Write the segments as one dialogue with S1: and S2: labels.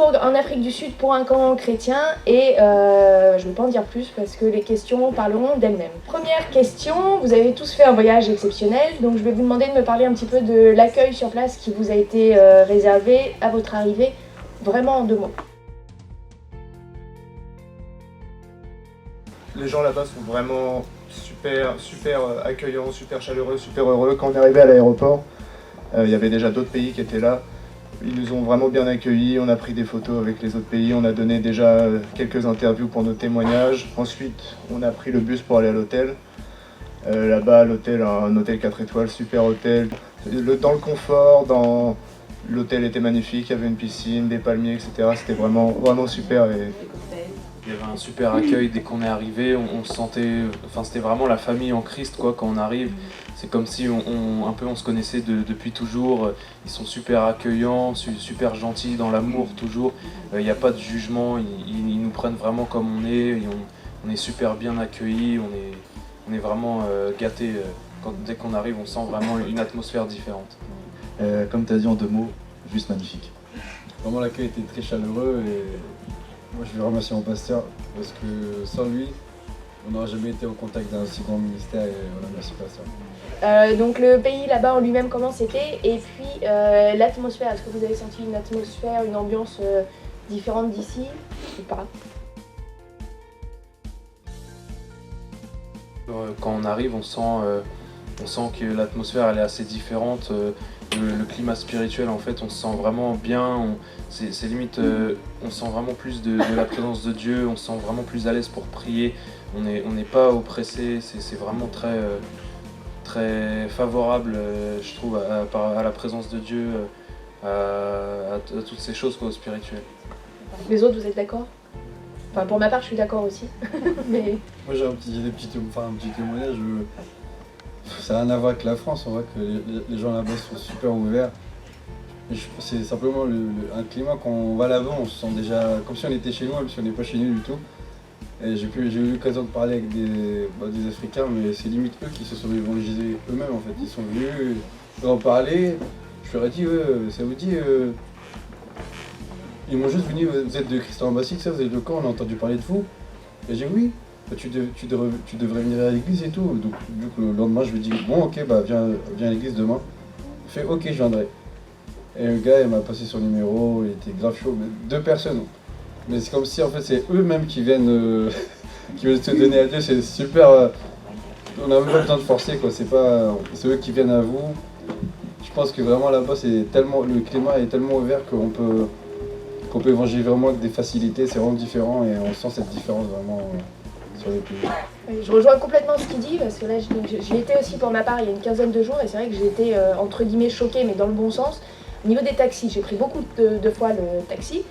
S1: séjour en Afrique du Sud pour un camp chrétien et je ne vais pas en dire plus parce que les questions parleront d'elles-mêmes. Première question, vous avez tous fait un voyage exceptionnel, donc je vais vous demander de me parler un petit peu de l'accueil sur place qui vous a été réservé à votre arrivée, vraiment en 2 mots.
S2: Les gens là-bas sont vraiment super accueillants, super chaleureux, super heureux. Quand on est arrivé à l'aéroport, il y avait déjà d'autres pays qui étaient là. Ils nous ont vraiment bien accueillis, on a pris des photos avec les autres pays, on a donné déjà quelques interviews pour nos témoignages. Ensuite, on a pris le bus pour aller à l'hôtel. Là-bas, l'hôtel, un hôtel 4 étoiles, super hôtel. Dans le confort, l'hôtel était magnifique, il y avait une piscine, des palmiers, etc. C'était vraiment super.
S3: Il y avait un super accueil dès qu'on est arrivé, on se sentait, enfin c'était vraiment la famille en Christ quoi quand on arrive. C'est comme si on se connaissait depuis toujours. Ils sont super accueillants, super gentils, dans l'amour toujours. Il n'y a pas de jugement, ils nous prennent vraiment comme on est. Et on est super bien accueillis, on est vraiment gâtés. Dès qu'on arrive, on sent vraiment une atmosphère différente.
S4: Comme tu as dit en 2 mots, juste magnifique.
S5: Vraiment l'accueil était très chaleureux et moi je veux remercier mon pasteur parce que sans lui, on n'aurait jamais été au contact d'un si grand ministère et voilà, merci pasteur.
S1: Donc le pays là-bas en lui-même comment c'était et puis l'atmosphère, est-ce que vous avez senti une atmosphère, une ambiance différente d'ici ou pas?
S3: Quand on arrive, on sent que l'atmosphère elle est assez différente. Le climat spirituel en fait, on se sent vraiment bien. C'est limite, on sent vraiment plus de la présence de Dieu. On se sent vraiment plus à l'aise pour prier. On n'est pas oppressé. C'est vraiment très favorable, je trouve, à la présence de Dieu, à toutes ces choses quoi, au spirituel.
S1: Les autres, vous êtes d'accord? Enfin, pour ma part, je suis d'accord aussi. Mais...
S5: Moi j'ai un petit témoignage. Ça n'a rien à voir avec la France, on voit que les gens là-bas sont super ouverts. C'est simplement un climat, quand on va là-bas, on se sent déjà comme si on était chez nous, même si on n'est pas chez nous du tout. Et j'ai eu l'occasion de parler avec des Africains, mais c'est limite eux qui se sont évangélisés eux-mêmes en fait. Ils sont venus en parler, je leur ai dit, ça vous dit... Ils m'ont juste venu, vous êtes de Christian Ambassi, ça, vous êtes de quand on a entendu parler de vous? Et j'ai dit oui. Tu devrais venir à l'église et tout. Donc du coup, le lendemain, je lui dis bon ok, bah viens à l'église demain. Il fait ok, je viendrai. Et le gars, il m'a passé son numéro, il était grave chaud, mais 2 personnes. Mais c'est comme si en fait c'est eux-mêmes qui viennent qui veulent se donner à Dieu, c'est super. On n'a même pas besoin de forcer quoi, c'est eux qui viennent à vous. Je pense que vraiment là-bas le climat est tellement ouvert qu'on peut évangéliser vraiment avec des facilités, c'est vraiment différent et on sent cette différence vraiment.
S1: Je rejoins complètement ce qu'il dit parce que là j'y étais aussi pour ma part il y a une quinzaine de jours et c'est vrai que j'ai été entre guillemets choquée mais dans le bon sens. Au niveau des taxis, j'ai pris beaucoup de fois le taxi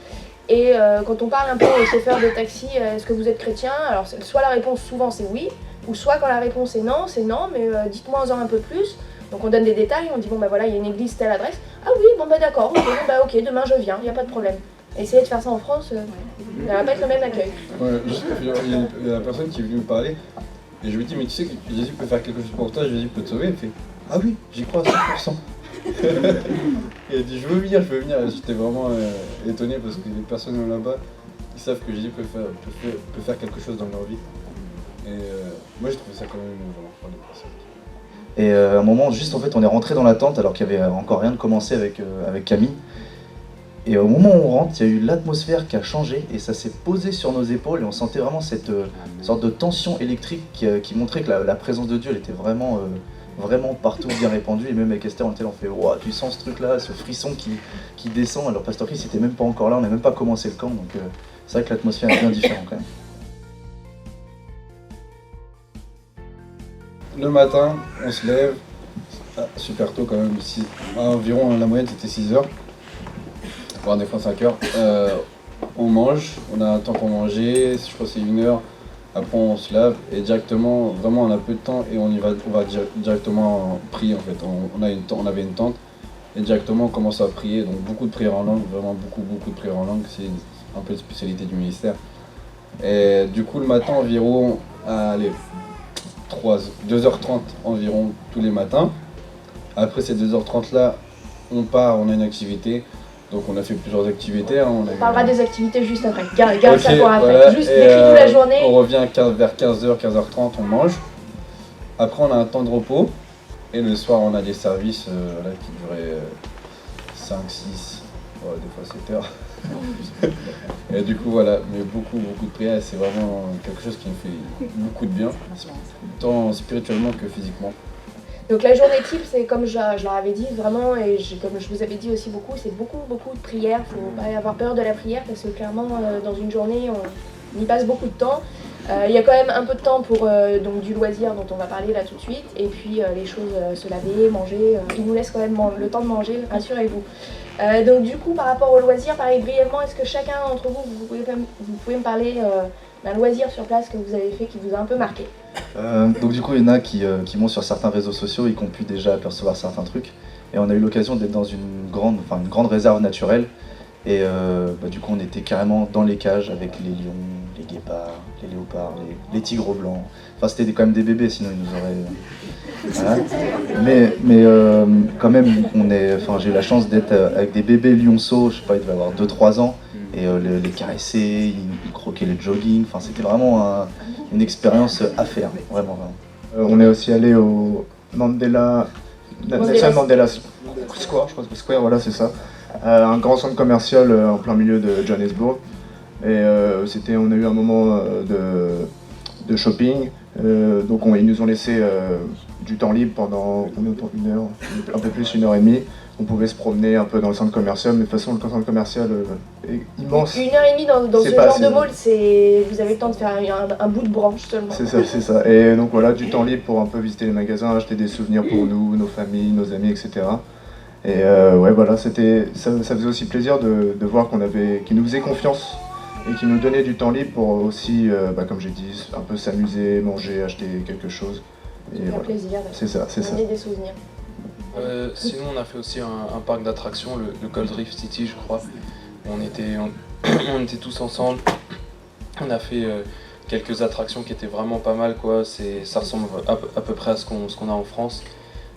S1: et quand on parle un peu aux chauffeurs de taxi, est-ce que vous êtes chrétien? Alors soit la réponse souvent c'est oui ou soit quand la réponse est non mais dites-moi en un peu plus. Donc on donne des détails, on dit bon bah voilà il y a une église telle adresse. Ah oui bon bah d'accord, ok demain je viens, il n'y a pas de problème. Essayez de faire ça en France, ça va pas être le même accueil.
S5: Ouais, juste il y a la personne qui est venue me parler et je lui dis mais tu sais que Jésus peut faire quelque chose pour toi, Jésus peut te sauver. Elle fait ah oui, j'y crois à 100%. Et elle dit je veux venir. J'étais vraiment étonné parce que les personnes là-bas, ils savent que Jésus peut faire quelque chose dans leur vie. Et moi j'ai trouvé ça quand même émouvant pour les personnes.
S4: Et à un moment, juste en fait, on est rentré dans la tente alors qu'il n'y avait encore rien de commencé avec Camille. Et au moment où on rentre, il y a eu l'atmosphère qui a changé et ça s'est posé sur nos épaules et on sentait vraiment cette sorte de tension électrique qui montrait que la présence de Dieu elle était vraiment partout, bien répandue. Et même avec Esther, on fait wow, tu sens ce truc là, ce frisson qui descend. Alors Pasteur Chris n'était même pas encore là, on n'a même pas commencé le camp, donc c'est vrai que l'atmosphère est bien différente quand même.
S5: Le matin, on se lève, super tôt quand même, environ la moyenne c'était 6h. Voire des fois 5h, on mange, on a un temps pour manger, je crois que c'est 1h, après on se lave et directement, vraiment on a peu de temps et on va directement prier en fait. On avait une tente et directement on commence à prier, donc beaucoup de prières en langue, vraiment beaucoup de prières en langue, c'est un peu la spécialité du ministère. Et du coup le matin environ, 2h30 environ tous les matins. Après ces 2h30 là, on part, on a une activité. Donc on a fait plusieurs activités. Hein,
S1: On parlera des activités juste après. Garde ça pour après.
S5: Voilà.
S1: Juste décris-nous la journée.
S5: On revient vers 15h, 15h30, on mange. Après on a un temps de repos. Et le soir on a des services là, qui duraient 5, 6, des fois 7 heures. Et du coup voilà, mais beaucoup de prières, c'est vraiment quelque chose qui me fait beaucoup de bien, tant spirituellement que physiquement.
S1: Donc la journée type, c'est comme je leur avais dit vraiment, et comme je vous avais dit aussi beaucoup, c'est beaucoup de prières. Il ne faut pas avoir peur de la prière parce que clairement dans une journée on y passe beaucoup de temps. Il y a quand même un peu de temps pour donc du loisir dont on va parler là tout de suite, et puis les choses, se laver, manger, il nous laisse quand même le temps de manger, rassurez-vous. Donc du coup par rapport au loisir, pareil brièvement, est-ce que chacun d'entre vous, vous pouvez me parler d'un loisir sur place que vous avez fait qui vous a un peu marqué?
S4: Donc du coup, il y en a qui montent sur certains réseaux sociaux et qui ont pu déjà apercevoir certains trucs. Et on a eu l'occasion d'être dans une grande réserve naturelle. Et du coup, on était carrément dans les cages avec les lions, les guépards, les léopards, les tigres blancs. Enfin, c'était quand même des bébés, sinon ils nous auraient... Voilà. Mais quand même, j'ai eu la chance d'être avec des bébés lionceaux, je sais pas, ils devaient avoir 2-3 ans. Et les caresser, ils croquaient le jogging. Enfin, c'était vraiment une expérience à faire, vraiment.
S2: On est aussi allé au Nelson Mandela Square, je pense que Square, voilà, c'est ça. Un grand centre commercial en plein milieu de Johannesburg. Et on a eu un moment de shopping. Donc ils nous ont laissé du temps libre pendant une heure, un peu plus, 1h30. On pouvait se promener un peu dans le centre commercial, mais de toute façon le centre commercial est immense.
S1: 1h30 dans ce genre de mall, vous avez le temps de faire un bout de branche seulement.
S2: C'est ça. Et donc voilà, du temps libre pour un peu visiter les magasins, acheter des souvenirs pour nous, nos familles, nos amis, etc. Et ouais, voilà, ça faisait aussi plaisir de voir qu'ils nous faisaient confiance et qu'ils nous donnaient du temps libre pour aussi, comme j'ai dit, un peu s'amuser, manger, acheter quelque chose.
S1: Et faire plaisir.
S2: C'est ça.
S1: Amener des souvenirs.
S3: Sinon, on a fait aussi un parc d'attractions, le Gold Reef City, je crois. On était tous ensemble. On a fait quelques attractions qui étaient vraiment pas mal, quoi. Ça ressemble à peu près à ce qu'on a en France.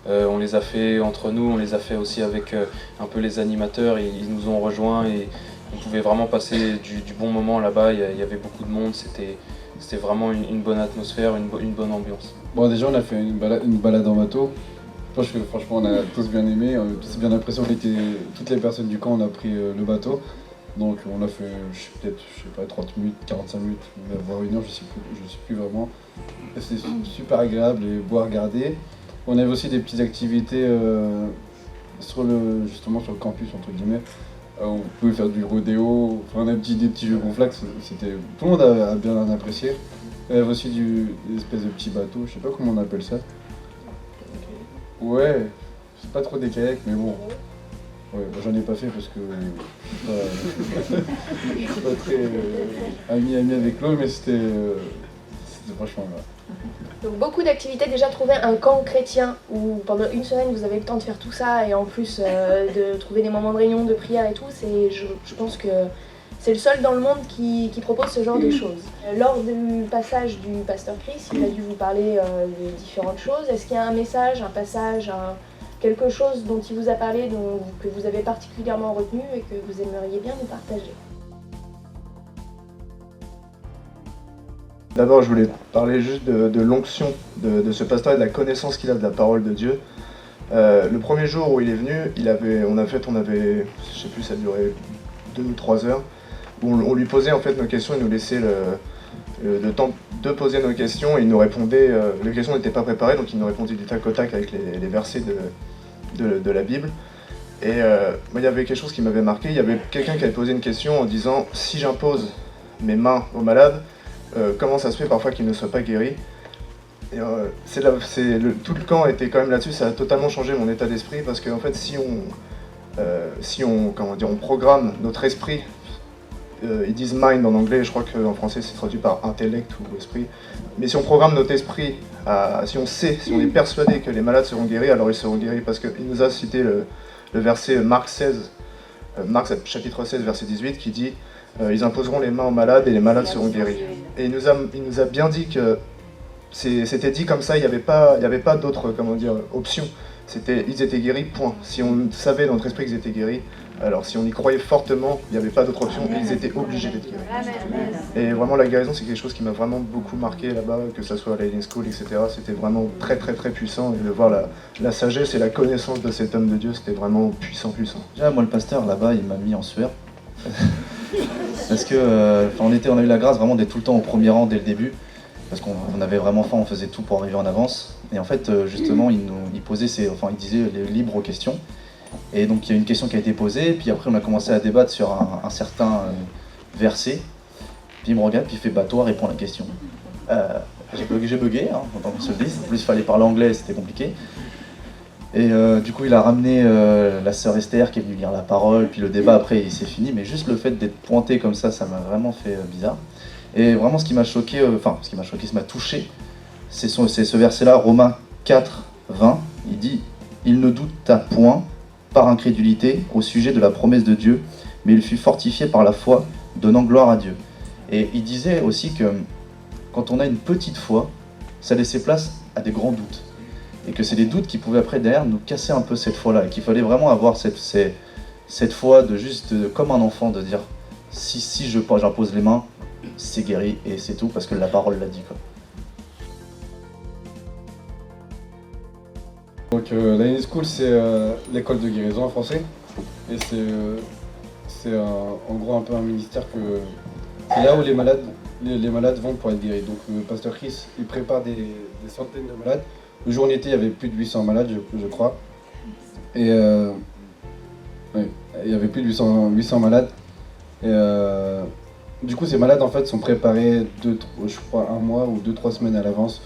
S3: On les a fait entre nous, on les a fait aussi avec un peu les animateurs. Ils nous ont rejoints et on pouvait vraiment passer du bon moment là-bas. Il y avait beaucoup de monde. C'était vraiment une bonne atmosphère, une bonne ambiance.
S5: Bon, déjà, on a fait une balade en bateau. Je pense que franchement, on a tous bien aimé, on a tous bien apprécié. Toutes les personnes du camp, on a pris le bateau. Donc, on a fait peut-être, 30 minutes, 45 minutes, voire 1 heure, je sais plus vraiment. C'était super agréable et beau à regarder. On avait aussi des petites activités justement sur le campus, entre guillemets. On pouvait faire du rodéo, enfin, on a des petits jeux gonflables, tout le monde a bien apprécié. Il y avait aussi des espèces de petits bateaux, je sais pas comment on appelle ça. Ouais, c'est pas trop des kayaks, mais bon. Ouais, j'en ai pas fait parce que je suis pas très ami avec l'eau, mais c'était franchement là.
S1: Donc beaucoup d'activités, déjà trouver un camp chrétien où pendant une semaine vous avez le temps de faire tout ça et en plus de trouver des moments de réunion, de prière et tout, je pense que c'est le seul dans le monde qui propose ce genre de choses. Lors du passage du pasteur Chris, il a dû vous parler de différentes choses. Est-ce qu'il y a un message, un passage, quelque chose dont il vous a parlé, que vous avez particulièrement retenu et que vous aimeriez bien nous partager?
S2: D'abord, je voulais parler juste de l'onction de ce pasteur et de la connaissance qu'il a de la parole de Dieu. Le premier jour où il est venu, on avait, je sais plus, ça durait 2 ou 3 heures, où on lui posait en fait nos questions, il nous laissait le temps de poser nos questions et il nous répondait, les questions n'étaient pas préparées, donc il nous répondait du tac au tac avec les versets de la Bible. Et moi, il y avait quelque chose qui m'avait marqué, il y avait quelqu'un qui avait posé une question en disant « Si j'impose mes mains aux malades, comment ça se fait parfois qu'ils ne soient pas guéris ?» Et tout le camp était quand même là-dessus, ça a totalement changé mon état d'esprit parce qu'en fait si on programme notre esprit, ils disent mind en anglais, je crois qu'en français c'est traduit par intellect ou esprit, mais si on programme notre esprit, si on est persuadé que les malades seront guéris, alors ils seront guéris parce qu'il nous a cité le verset Marc chapitre 16 verset 18 qui dit ils imposeront les mains aux malades et les malades seront guéris. Et il nous a bien dit que c'était dit comme ça, il n'y avait pas d'autres options. Ils étaient guéris, point. Si on savait dans notre esprit qu'ils étaient guéris, Alors si on y croyait fortement, il n'y avait pas d'autre option, ils étaient obligés d'être guéris. Et vraiment la guérison c'est quelque chose qui m'a vraiment beaucoup marqué là-bas, que ce soit à l'Healing School, etc. C'était vraiment très très très puissant, et de voir la sagesse et la connaissance de cet homme de Dieu, c'était vraiment puissant.
S4: Déjà, moi le pasteur là-bas, il m'a mis en sueur. Parce que on a eu la grâce vraiment d'être tout le temps au premier rang dès le début. Parce qu'on avait vraiment faim, on faisait tout pour arriver en avance. Et en fait, justement, il disait les libres questions. Et donc il y a une question qui a été posée, puis après on a commencé à débattre sur un certain verset. Puis il me regarde, puis il fait bah toi réponds à la question. J'ai bugué, hein, autant qu'on se le dise. En plus il fallait parler anglais, c'était compliqué. Et du coup il a ramené la sœur Esther qui est venue lire la parole, puis le débat après il s'est fini, mais juste le fait d'être pointé comme ça m'a vraiment fait bizarre. Et vraiment ce qui m'a choqué, ce qui m'a touché, c'est ce verset-là, Romains 4, 20, il dit « Il ne douta point par incrédulité au sujet de la promesse de Dieu, mais il fut fortifié par la foi, donnant gloire à Dieu. » Et il disait aussi que quand on a une petite foi, ça laissait place à des grands doutes. Et que c'est les doutes qui pouvaient après derrière nous casser un peu cette foi-là. Et qu'il fallait vraiment avoir cette foi de juste, comme un enfant, de dire si j'impose les mains, c'est guéri et c'est tout, parce que la parole l'a dit, quoi.
S5: Donc la Healing School, c'est l'école de guérison en français. Et c'est en gros un peu un ministère c'est là où les malades vont pour être guéris. Donc Pasteur Chris, il prépare des centaines de malades. Le jour où on était, il y avait plus de 800 malades, je crois. Et il y avait plus de 800 malades. Et du coup, ces malades en fait sont préparés je crois 1 mois ou 2-3 semaines à l'avance.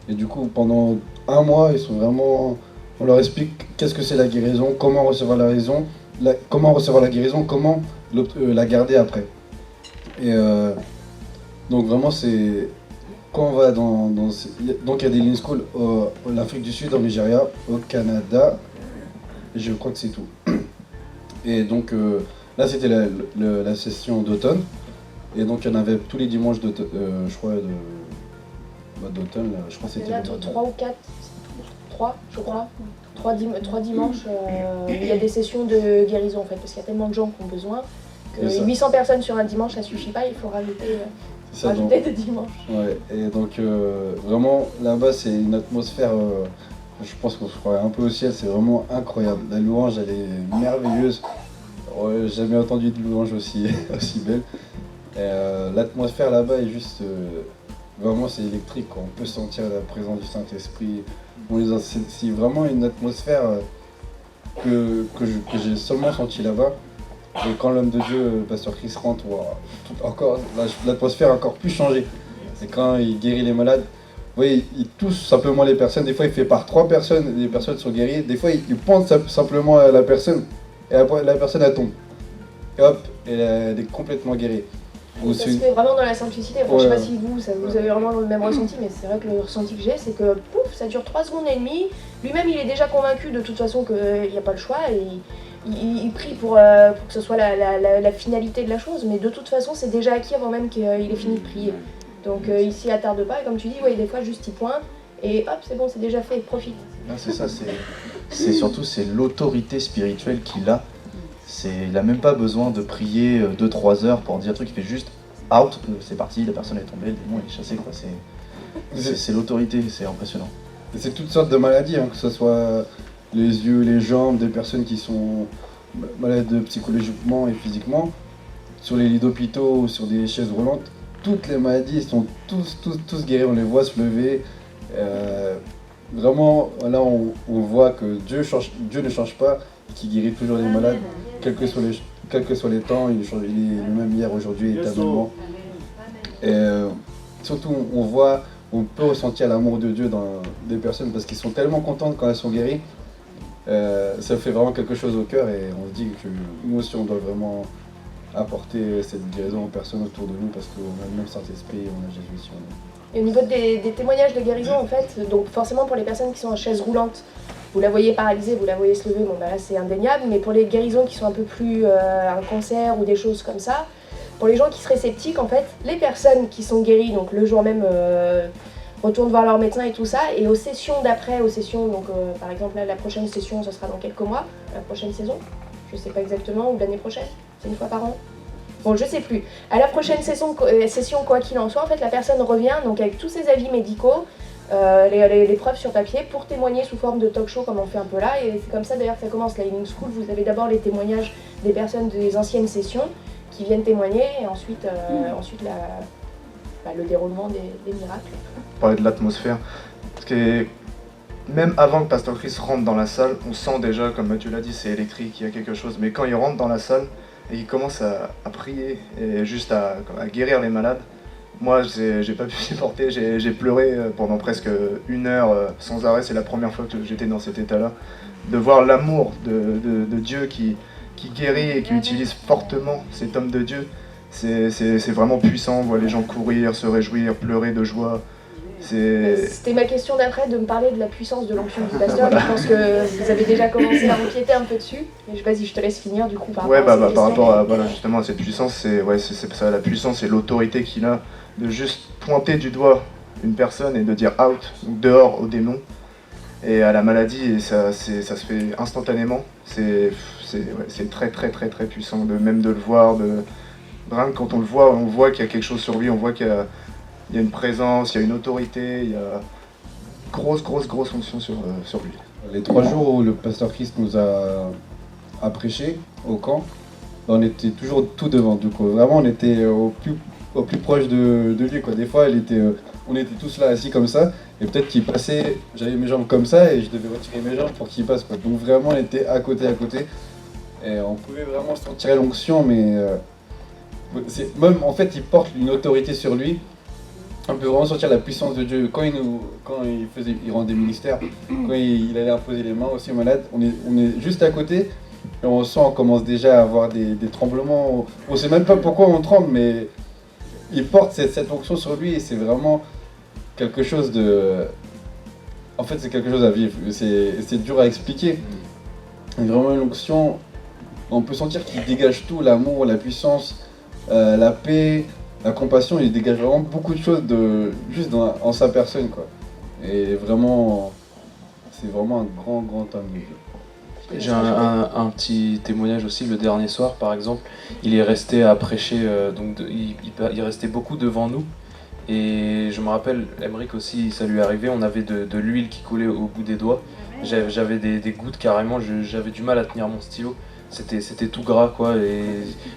S5: Et du coup, pendant 1 mois, ils sont vraiment. On leur explique qu'est-ce que c'est la guérison, comment recevoir la guérison, comment la garder après. Et donc vraiment, c'est quand on va donc il y a des Healing School en Afrique du Sud, en Nigeria, au Canada. Et je crois que c'est tout. Et donc là, c'était la session d'automne. Et donc il y en avait tous les dimanches d'automne, je crois. D'automne, je crois que c'était.
S1: Il y en a 3 ou 4, 3 je crois. 3 dimanches, il y a des sessions de guérison en fait, parce qu'il y a tellement de gens qui ont besoin que 800 personnes sur un dimanche ça suffit pas, il faut rajouter des dimanches.
S5: Ouais, et donc vraiment là-bas c'est une atmosphère, je pense qu'on se croirait un peu au ciel, c'est vraiment incroyable. La louange elle est merveilleuse, j'ai jamais entendu de louange aussi belle. L'atmosphère là-bas est juste. Vraiment c'est électrique, quoi. On peut sentir la présence du Saint-Esprit. C'est vraiment une atmosphère que j'ai seulement senti là-bas. Et quand l'homme de Dieu, Pasteur Chris rentre, l'atmosphère a encore plus changé. Et quand il guérit les malades, vous voyez, il touche simplement les personnes. Des fois il fait par 3 personnes, les personnes sont guéries. Des fois il pense simplement à la personne et après la personne elle tombe. Et hop, elle est complètement guérie.
S1: Ça se fait vraiment dans la simplicité. Enfin, je sais pas si vous avez vraiment le même ressenti, mais c'est vrai que le ressenti que j'ai, c'est que pouf, ça dure 3 secondes et demie. Lui-même, il est déjà convaincu de toute façon qu'il n'y a pas le choix et il prie pour que ce soit la finalité de la chose. Mais de toute façon, c'est déjà acquis avant même qu'il ait fini de prier. Donc il s'y attarde pas. Et comme tu dis, des fois, juste il pointe et hop, c'est bon, c'est déjà fait, profite.
S4: C'est ça, c'est surtout l'autorité spirituelle qu'il a. Il n'a même pas besoin de prier 2-3 heures pour dire un truc, il fait juste out, c'est parti, la personne est tombée, le démon est chassé, quoi. C'est l'autorité, c'est impressionnant.
S5: Et c'est toutes sortes de maladies, hein, que ce soit les yeux, les jambes, des personnes qui sont malades psychologiquement et physiquement, sur les lits d'hôpitaux ou sur des chaises roulantes, toutes les maladies sont tous guéris, on les voit se lever. Vraiment, là on voit que Dieu ne change pas, qui guérit toujours les malades, quels que soient les temps, il est le même hier, aujourd'hui et éternellement. Et surtout, on peut ressentir l'amour de Dieu dans des personnes parce qu'ils sont tellement contentes quand elles sont guéries. Ça fait vraiment quelque chose au cœur et on se dit que nous aussi on doit vraiment apporter cette guérison aux personnes autour de nous parce qu'on a le même Saint-Esprit, on a Jésus ici.
S1: Et au niveau des témoignages de guérison, en fait, donc forcément pour les personnes qui sont en chaise roulante, vous la voyez paralysée, vous la voyez se lever, bon là c'est indéniable, mais pour les guérisons qui sont un peu plus un cancer ou des choses comme ça, pour les gens qui seraient sceptiques, en fait, les personnes qui sont guéries, donc le jour même retournent voir leur médecin et tout ça, et aux sessions d'après, donc par exemple là, la prochaine session, ce sera dans quelques mois, la prochaine saison, je sais pas exactement, ou l'année prochaine, c'est une fois par an. Bon, je sais plus. À la prochaine session, quoi qu'il en soit, en fait, la personne revient donc avec tous ses avis médicaux, les preuves sur papier pour témoigner sous forme de talk show comme on fait un peu là. Et c'est comme ça d'ailleurs que ça commence la Healing School. Vous avez d'abord les témoignages des personnes des anciennes sessions qui viennent témoigner et ensuite, le déroulement des miracles.
S2: Parler de l'atmosphère. Parce que même avant que Pasteur Chris rentre dans la salle, on sent déjà, comme Mathieu l'a dit, c'est électrique, il y a quelque chose. Mais quand il rentre dans la salle et il commence à prier et juste à guérir les malades, moi j'ai pas pu supporter, j'ai pleuré pendant presque 1 heure sans arrêt. C'est la première fois que j'étais dans cet état-là. De voir l'amour de Dieu qui guérit et qui utilise fortement cet homme de Dieu, c'est vraiment puissant. On voit les gens courir, se réjouir, pleurer de joie.
S1: C'était ma question d'après, de me parler de la puissance de l'onction du pasteur. Voilà. Je pense que vous avez déjà commencé à empiéter un peu dessus. Mais vas-y, je te laisse finir du coup par rapport
S2: à justement à cette puissance, c'est ça, la puissance et l'autorité qu'il a de juste pointer du doigt une personne et de dire out, donc dehors aux démons et à la maladie, et ça se fait instantanément. C'est très très très très puissant, même de le voir, rien que quand on le voit, on voit qu'il y a quelque chose sur lui, on voit qu'il y a une présence, il y a une autorité, il y a grosse fonction sur lui.
S5: Les 3 jours où le pasteur Christ nous a prêché au camp, on était toujours tout devant. Du coup, vraiment, on était au plus proche de lui, quoi. Des fois, on était tous là assis comme ça, et peut-être qu'il passait, j'avais mes jambes comme ça, et je devais retirer mes jambes pour qu'il passe, quoi. Donc vraiment, on était à côté, et on pouvait vraiment sentir l'onction, mais même en fait, il porte une autorité sur lui. On peut vraiment sentir la puissance de Dieu. Quand il rend des ministères, quand il allait imposer les mains aussi aux malades, on est juste à côté, et on sent, on commence déjà à avoir des tremblements. On ne sait même pas pourquoi on tremble, mais il porte cette onction sur lui, et c'est vraiment quelque chose de... En fait, c'est quelque chose à vivre. C'est dur à expliquer. C'est vraiment une onction. On peut sentir qu'il dégage tout, l'amour, la puissance, la paix, la compassion. Il dégage vraiment beaucoup de choses juste en sa personne, quoi. Et vraiment, c'est vraiment un grand homme de Dieu.
S3: J'ai un petit témoignage aussi. Le dernier soir, par exemple, il est resté à prêcher, il restait beaucoup devant nous. Et je me rappelle, Emeric aussi, ça lui arrivait, on avait de l'huile qui coulait au bout des doigts. J'avais des gouttes carrément, j'avais du mal à tenir mon stylo. C'était tout gras, quoi, et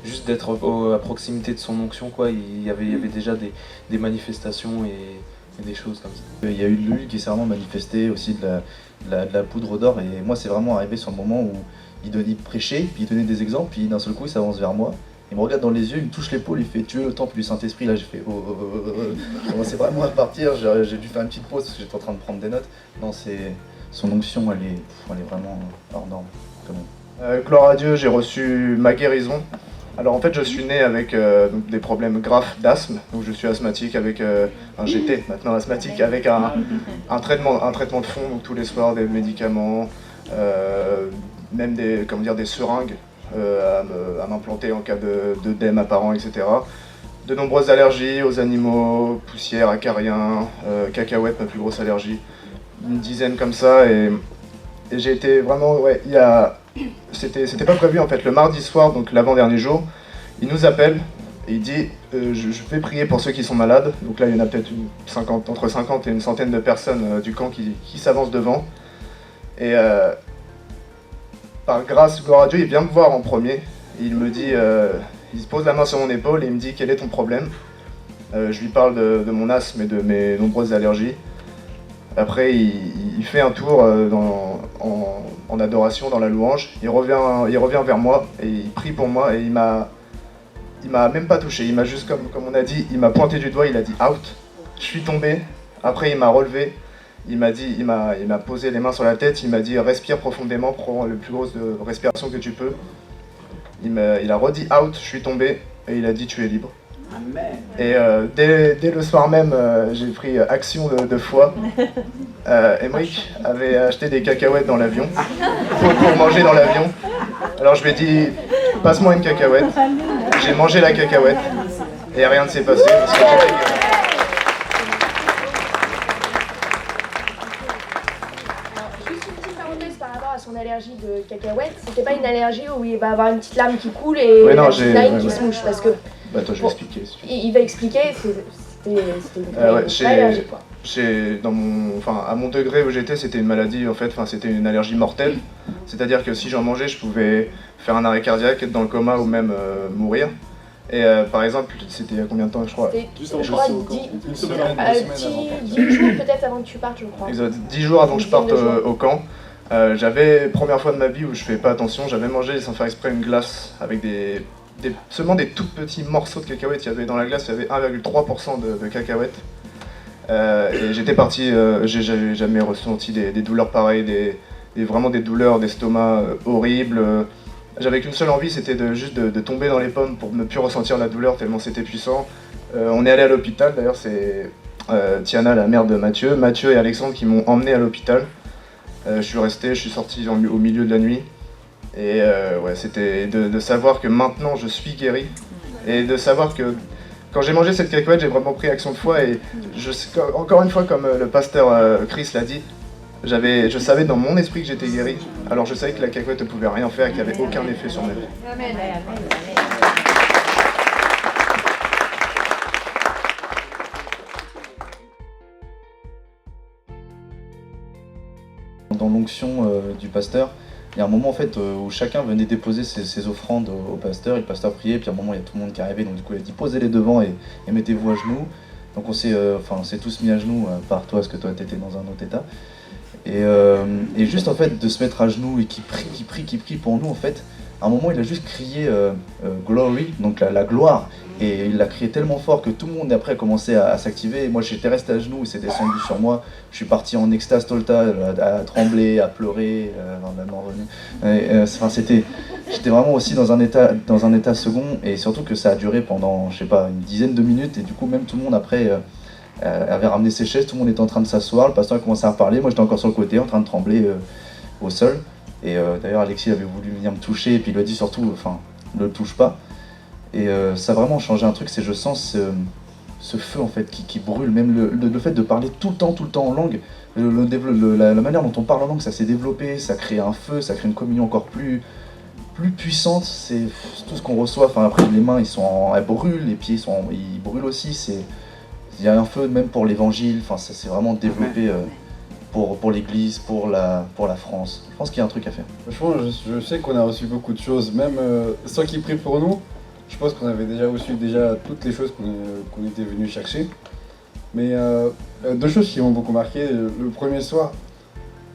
S3: juste d'être à proximité de son onction, quoi, il y avait déjà des manifestations et des choses comme ça.
S4: Il y a eu de l'huile qui s'est vraiment manifestée, aussi de la poudre d'or, et moi c'est vraiment arrivé sur le moment où il prêchait, puis il donnait des exemples, puis d'un seul coup il s'avance vers moi, il me regarde dans les yeux, il me touche l'épaule, il fait « Tu es le temple du Saint-Esprit ?» Là j'ai fait « Oh, je commençais vraiment à partir, j'ai dû faire une petite pause parce que j'étais en train de prendre des notes. » Non, son onction, elle est vraiment hors norme, quand même.
S2: Gloire à Dieu, j'ai reçu ma guérison. Alors en fait, je suis né avec des problèmes graves d'asthme, donc je suis asthmatique avec, j'étais maintenant asthmatique avec un traitement de fond, donc tous les soirs des médicaments, même des seringues à m'implanter en cas d'œdème apparent, etc. De nombreuses allergies aux animaux, poussière, acariens, cacahuètes, ma plus grosse allergie, une dizaine comme ça, et j'ai été vraiment, c'était pas prévu en fait. Le mardi soir, donc l'avant-dernier jour, il nous appelle et il dit je vais prier pour ceux qui sont malades. Donc là, il y en a peut-être entre 50 et une centaine de personnes du camp qui s'avancent devant. Et par grâce, gloire à Dieu, il vient me voir en premier. Et il me dit, il se pose la main sur mon épaule et il me dit quel est ton problème. Je lui parle de mon asthme et de mes nombreuses allergies. Après, il fait un tour en adoration, dans la louange. Il revient vers moi et il prie pour moi, et il m'a même pas touché. Il m'a juste, comme on a dit, il m'a pointé du doigt, il a dit out. Je suis tombé. Après, il m'a relevé. Il m'a posé les mains sur la tête. Il m'a dit respire profondément, prends le plus grosse respiration que tu peux. Il a redit out. Je suis tombé et il a dit tu es libre. Amen. Et dès le soir même, j'ai pris action de foi. Emeric avait acheté des cacahuètes dans l'avion, pour manger dans l'avion. Alors je lui ai dit, passe-moi une cacahuète. J'ai mangé la cacahuète et rien ne s'est passé. Parce que
S1: juste une petite parenthèse par par rapport à son allergie de cacahuètes, c'était pas une allergie où il va avoir une petite larme qui coule et
S2: Ouais, non,
S1: la petite
S2: j'ai-
S1: line
S2: ouais,
S1: qui
S2: ouais.
S1: se mouche parce que
S2: Bah toi je vais
S1: Bon.
S2: expliquer. Si tu veux.
S1: il va expliquer, c'était une vraie,
S2: Ouais,
S1: une vraie allergie quoi.
S2: À mon degré où j'étais, c'était une maladie en fait, c'était une allergie mortelle. C'est-à-dire que si j'en mangeais, je pouvais faire un arrêt cardiaque, être dans le coma ou même mourir. Et par exemple, c'était il y a combien de temps je crois
S1: C'était,
S5: Juste avant
S1: je
S5: que
S1: crois,
S5: je sois au camp.
S1: 10
S5: Une semaine avant.
S1: 10 jours peut-être avant que tu partes, je crois.
S2: Exact. 10 jours avant que je
S1: Une dizaine
S2: parte
S1: de jours.
S2: au camp, j'avais, première fois de ma vie où je fais pas attention, j'avais mangé sans faire exprès une glace avec seulement des tout petits morceaux de cacahuètes. Il y avait dans la glace, il y avait 1,3% de cacahuètes. Et j'étais parti, j'avais jamais ressenti des douleurs pareilles, vraiment des douleurs d'estomac horribles. J'avais qu'une seule envie, c'était juste de tomber dans les pommes pour ne plus ressentir la douleur tellement c'était puissant. On est allé à l'hôpital, d'ailleurs c'est Tiana, la mère de Mathieu et Alexandre qui m'ont emmené à l'hôpital. Je suis resté, je suis sorti au milieu de la nuit. Et ouais, c'était de savoir que maintenant je suis guéri. Et de savoir que quand j'ai mangé cette cacahuète, j'ai vraiment pris action de foi. Et encore une fois, comme le pasteur Chris l'a dit, je savais dans mon esprit que j'étais guéri. Alors je savais que la cacahuète ne pouvait rien faire et qu'il n'y avait aucun effet sur ma vie.
S4: Dans l'onction du pasteur, il y a un moment en fait où chacun venait déposer ses offrandes au pasteur, et le pasteur priait, puis à un moment il y a tout le monde qui arrivait, donc du coup il a dit posez-les devant et mettez-vous à genoux. Donc on s'est tous mis à genoux, par toi parce que toi t'étais dans un autre état. Et juste en fait de se mettre à genoux et qui prie pour nous en fait, à un moment il a juste crié glory, donc la gloire, et il l'a crié tellement fort que tout le monde après a commencé à s'activer. Et moi j'étais resté à genoux, il s'est descendu sur moi, je suis parti en extase totale, à trembler, à pleurer, même en revenu. J'étais vraiment aussi dans un état second, et surtout que ça a duré pendant, je sais pas, une dizaine de minutes, et du coup même tout le monde après avait ramené ses chaises, tout le monde était en train de s'asseoir, le pasteur a commencé à parler, moi j'étais encore sur le côté en train de trembler au sol. Et d'ailleurs Alexis avait voulu venir me toucher, et puis il lui a dit surtout, ne le touche pas. Et ça a vraiment changé un truc, c'est je sens ce feu en fait qui brûle, même le fait de parler tout le temps en langue, la manière dont on parle en langue, ça s'est développé, ça crée un feu, ça crée une communion encore plus puissante, c'est tout ce qu'on reçoit. Enfin après les mains elles brûlent, les pieds ils brûlent aussi, il y a un feu même pour l'évangile, ça s'est vraiment développé pour l'église, pour la France. Je pense qu'il y a un truc à faire.
S5: Franchement, je sais qu'on a reçu beaucoup de choses, même ceux qui prient pour nous, je pense qu'on avait déjà reçu toutes les choses qu'on était venu chercher. Mais deux choses qui m'ont beaucoup marqué, le premier soir,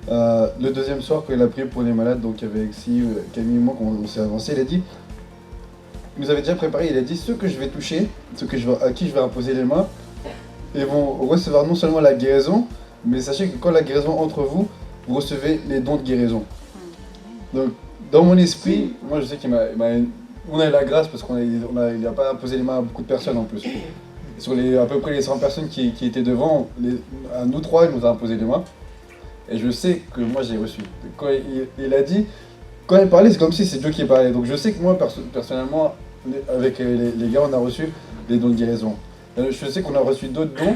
S5: le deuxième soir quand il a prié pour les malades, donc avec Camille et moi, quand on s'est avancé, il a dit, il nous avait déjà préparé, il a dit ceux que je vais toucher, à qui je vais imposer les mains, ils vont recevoir non seulement la guérison, mais sachez que quand la guérison entre vous, vous recevez les dons de guérison. Donc, dans mon esprit, moi je sais on a eu la grâce parce il n'a pas imposé les mains à beaucoup de personnes en plus. Sur à peu près les 100 personnes qui étaient devant, à nous trois, il nous a imposé les mains. Et je sais que moi j'ai reçu. Quand il a dit, quand il parlait, c'est comme si c'est Dieu qui parlait. Donc je sais que moi, personnellement, avec les gars, on a reçu les dons de guérison. Je sais qu'on a reçu d'autres dons.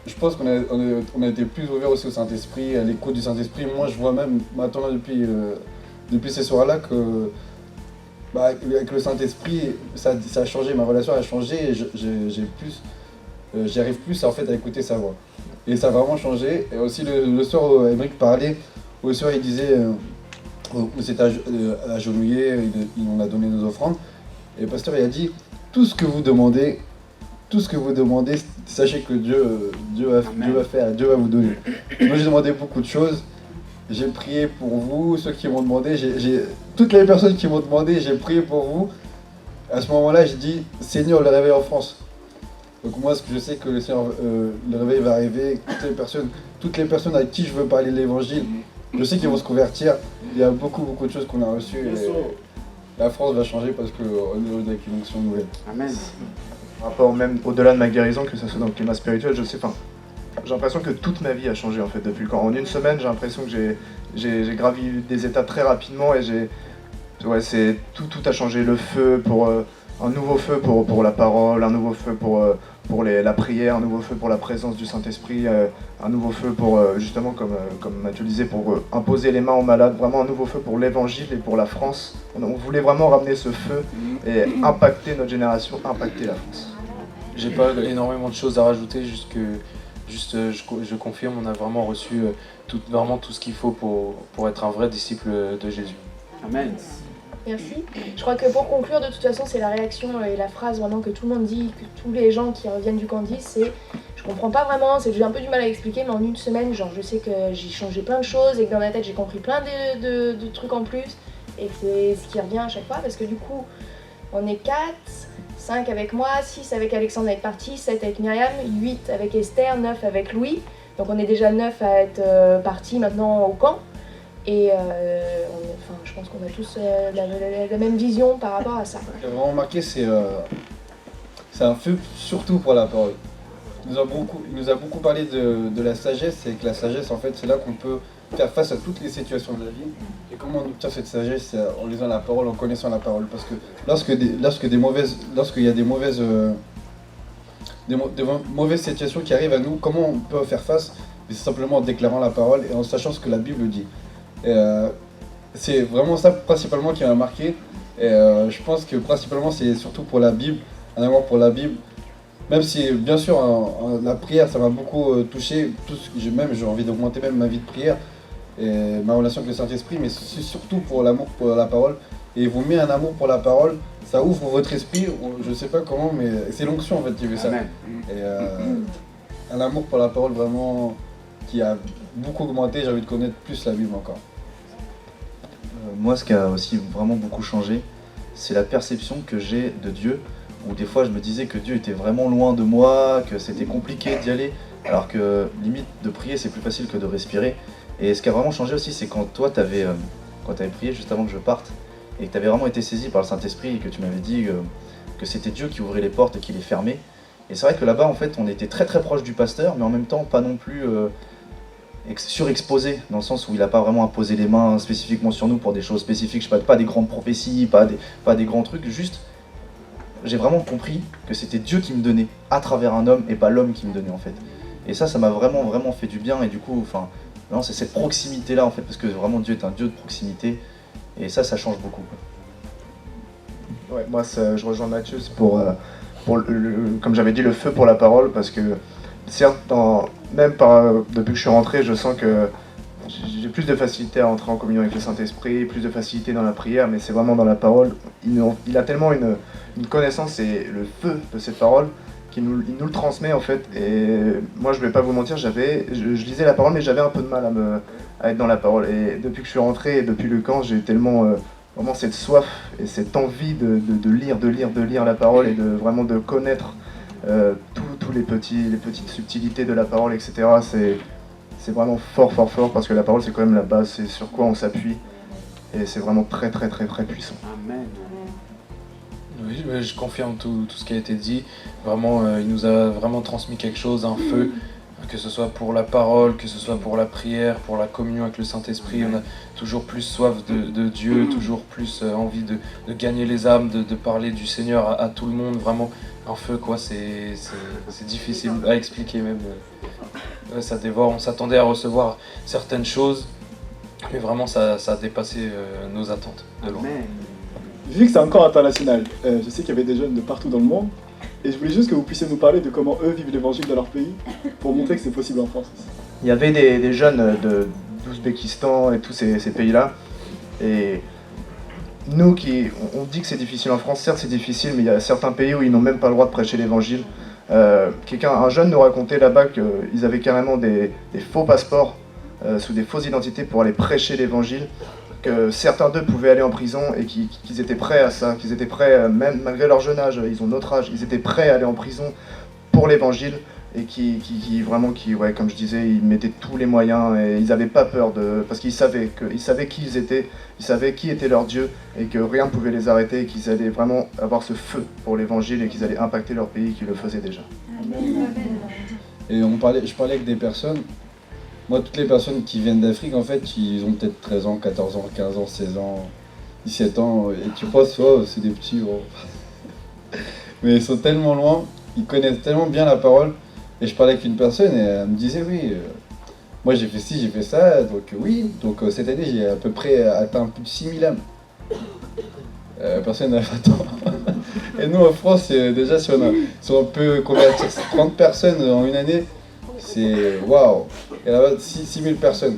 S5: Je pense qu'on a été plus ouverts aussi au Saint-Esprit, à l'écoute du Saint-Esprit. Moi, je vois même maintenant depuis ces soirs-là que avec le Saint-Esprit, ça a changé, ma relation a changé et j'arrive plus en fait à écouter sa voix. Et ça a vraiment changé. Et aussi le soir où Émeric parlait, au soir il disait, on s'était agenouillé, on a donné nos offrandes. Et le pasteur il a dit, tout ce que vous demandez, sachez que Dieu va faire, Dieu va vous donner. Moi j'ai demandé beaucoup de choses. J'ai prié pour vous, ceux qui m'ont demandé, toutes les personnes qui m'ont demandé, j'ai prié pour vous. À ce moment-là, j'ai dit, Seigneur, le réveil en France. Donc moi, je sais que le Seigneur, le réveil va arriver, toutes les personnes à qui je veux parler de l'évangile, je sais qu'ils vont se convertir. Il y a beaucoup de choses qu'on a reçues et la France va changer parce qu'on est avec une onction nouvelle.
S6: Amen.
S2: Par rapport même au-delà de ma guérison, que ce soit dans le climat spirituel, j'ai l'impression que toute ma vie a changé en fait depuis le camp. En une semaine, j'ai l'impression que j'ai gravi des étapes très rapidement et tout a changé. Le feu un nouveau feu pour la parole, un nouveau feu pour la prière, un nouveau feu pour la présence du Saint-Esprit, un nouveau feu pour, justement, comme Mathieu disait, pour imposer les mains aux malades, vraiment un nouveau feu pour l'Évangile et pour la France. On voulait vraiment ramener ce feu et impacter notre génération, impacter la France.
S3: J'ai pas énormément de choses à rajouter, je confirme, on a vraiment reçu vraiment tout ce qu'il faut pour être un vrai disciple de Jésus.
S6: Amen.
S1: Merci. Je crois que pour conclure, de toute façon, c'est la réaction et la phrase vraiment que tout le monde dit, que tous les gens qui reviennent du camp disent, c'est « je comprends pas vraiment, j'ai un peu du mal à expliquer, mais en une semaine, genre, je sais que j'ai changé plein de choses et que dans ma tête, j'ai compris plein de trucs en plus. » Et que c'est ce qui revient à chaque fois, parce que du coup, on est 4, 5 avec moi, 6 avec Alexandre à être parti, 7 avec Myriam, 8 avec Esther, 9 avec Louis. Donc on est déjà 9 à être partis maintenant au camp. Et je pense qu'on a tous la même vision par rapport à ça.
S5: Ce qui a vraiment marqué, c'est un feu surtout pour la parole. Il nous a beaucoup parlé de la sagesse, et que la sagesse, en fait, c'est là qu'on peut faire face à toutes les situations de la vie. Et comment on obtient cette sagesse, c'est en lisant la parole, en connaissant la parole. Parce que lorsqu'il y a des mauvaises situations qui arrivent à nous, comment on peut faire face? C'est simplement en déclarant la parole et en sachant ce que la Bible dit. C'est vraiment ça principalement qui m'a marqué. Et je pense que principalement c'est surtout pour la Bible, un amour pour la Bible. Même si bien sûr la prière ça m'a beaucoup touché, j'ai envie d'augmenter même ma vie de prière et ma relation avec le Saint-Esprit, mais c'est surtout pour l'amour pour la parole. Et vous met un amour pour la parole, ça ouvre votre esprit, je sais pas comment, mais c'est l'onction en fait qui veut ça.
S6: Amen.
S5: Et un amour pour la parole vraiment qui a beaucoup augmenté, j'ai envie de connaître plus la Bible encore.
S4: Moi, ce qui a aussi vraiment beaucoup changé, c'est la perception que j'ai de Dieu, où des fois je me disais que Dieu était vraiment loin de moi, que c'était compliqué d'y aller, alors que limite de prier c'est plus facile que de respirer. Et ce qui a vraiment changé aussi, c'est quand toi t'avais prié juste avant que je parte, et que tu avais vraiment été saisi par le Saint-Esprit, et que tu m'avais dit que c'était Dieu qui ouvrait les portes et qui les fermait. Et c'est vrai que là-bas, en fait, on était très très proche du pasteur, mais en même temps pas non plus surexposé, dans le sens où il n'a pas vraiment imposé les mains spécifiquement sur nous pour des choses spécifiques, je sais pas des grandes prophéties, pas des grands trucs, juste j'ai vraiment compris que c'était Dieu qui me donnait à travers un homme et pas l'homme qui me donnait en fait. Et ça m'a vraiment fait du bien, et du coup, c'est cette proximité là en fait, parce que vraiment Dieu est un Dieu de proximité, et ça change beaucoup.
S2: Ouais, moi je rejoins Mathieu, c'est pour comme j'avais dit, le feu pour la parole, parce que certes, depuis que je suis rentré, je sens que j'ai plus de facilité à entrer en communion avec le Saint-Esprit, plus de facilité dans la prière, mais c'est vraiment dans la parole. Il a tellement une connaissance et le feu de cette parole qu'il nous le transmet en fait. Et moi, je vais pas vous mentir, je lisais la parole, mais j'avais un peu de mal à être dans la parole. Et depuis que je suis rentré et depuis le camp, j'ai tellement vraiment cette soif et cette envie de lire la parole et vraiment de connaître tous les petites subtilités de la parole, etc. C'est vraiment fort, parce que la parole c'est quand même la base, c'est sur quoi on s'appuie, et c'est vraiment très puissant.
S6: Amen.
S3: Oui, je confirme tout ce qui a été dit. Vraiment, il nous a vraiment transmis quelque chose, un feu, que ce soit pour la parole, que ce soit pour la prière, pour la communion avec le Saint-Esprit. On a toujours plus soif de Dieu, toujours plus envie de gagner les âmes, de parler du Seigneur à tout le monde. Vraiment, un feu, quoi, c'est difficile à expliquer même. Ça dévore, on s'attendait à recevoir certaines choses, mais vraiment ça a dépassé nos attentes de loin.
S6: Amen.
S7: Vu que c'est encore international, je sais qu'il y avait des jeunes de partout dans le monde, et je voulais juste que vous puissiez nous parler de comment eux vivent l'évangile dans leur pays, pour montrer que c'est possible en France.
S2: Il y avait des jeunes d'Ouzbékistan et tous ces pays-là, et nous on dit que c'est difficile en France, certes c'est difficile, mais il y a certains pays où ils n'ont même pas le droit de prêcher l'évangile. Un jeune nous racontait là-bas qu'ils avaient carrément des faux passeports sous des fausses identités pour aller prêcher l'évangile, que certains d'eux pouvaient aller en prison et qu'ils étaient prêts à ça, qu'ils étaient prêts, même malgré leur jeune âge, ils ont notre âge, ils étaient prêts à aller en prison pour l'évangile, et ouais, comme je disais, ils mettaient tous les moyens et ils n'avaient pas peur parce qu'ils savaient qui ils étaient, ils savaient qui était leur Dieu et que rien ne pouvait les arrêter, et qu'ils allaient vraiment avoir ce feu pour l'évangile et qu'ils allaient impacter leur pays qui le faisait déjà.
S5: Et je parlais avec des personnes, moi toutes les personnes qui viennent d'Afrique en fait, ils ont peut-être 13 ans, 14 ans, 15 ans, 16 ans, 17 ans, et tu penses, oh, c'est des petits, oh. Mais ils sont tellement loin, ils connaissent tellement bien la parole. Et je parlais avec une personne et elle me disait oui, moi j'ai fait ci, j'ai fait ça, donc oui. Donc cette année j'ai à peu près atteint plus de 6000 âmes. Personne n'a fait attends. Et nous en France, déjà si on peut convertir 30 personnes en une année, c'est waouh. Et là-bas 6000 personnes.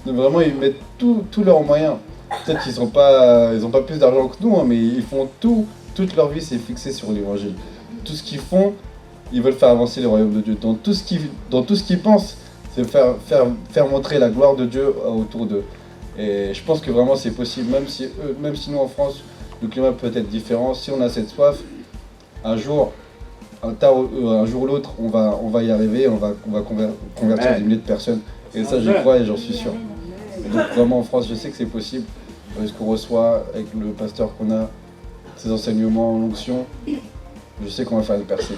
S5: Donc vraiment ils mettent tous leurs moyens. Peut-être qu'ils n'ont pas plus d'argent que nous, hein, mais ils font tout. Toute leur vie c'est fixé sur l'évangile. Tout ce qu'ils font, ils veulent faire avancer le royaume de Dieu. Dans tout ce qu'ils pensent, c'est faire montrer la gloire de Dieu autour d'eux. Et je pense que vraiment c'est possible, même si nous en France, le climat peut être différent, si on a cette soif, un jour ou l'autre, on va y arriver, on va convertir des milliers de personnes. Et ça, j'y crois et j'en suis sûr. Et donc vraiment en France, je sais que c'est possible. Avec ce qu'on reçoit, avec le pasteur qu'on a, ses enseignements, l'onction, je sais qu'on va faire une percée.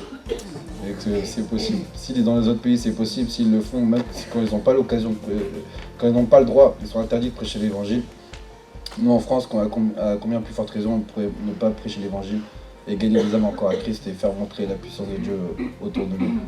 S5: Et que c'est possible. Si dans les autres pays c'est possible, s'ils le font, même quand ils n'ont pas l'occasion, quand ils n'ont pas le droit, ils sont interdits de prêcher l'évangile. Nous en France, à combien plus forte raison on pourrait ne pas prêcher l'évangile et gagner des âmes encore à Christ et faire montrer la puissance de Dieu autour de nous.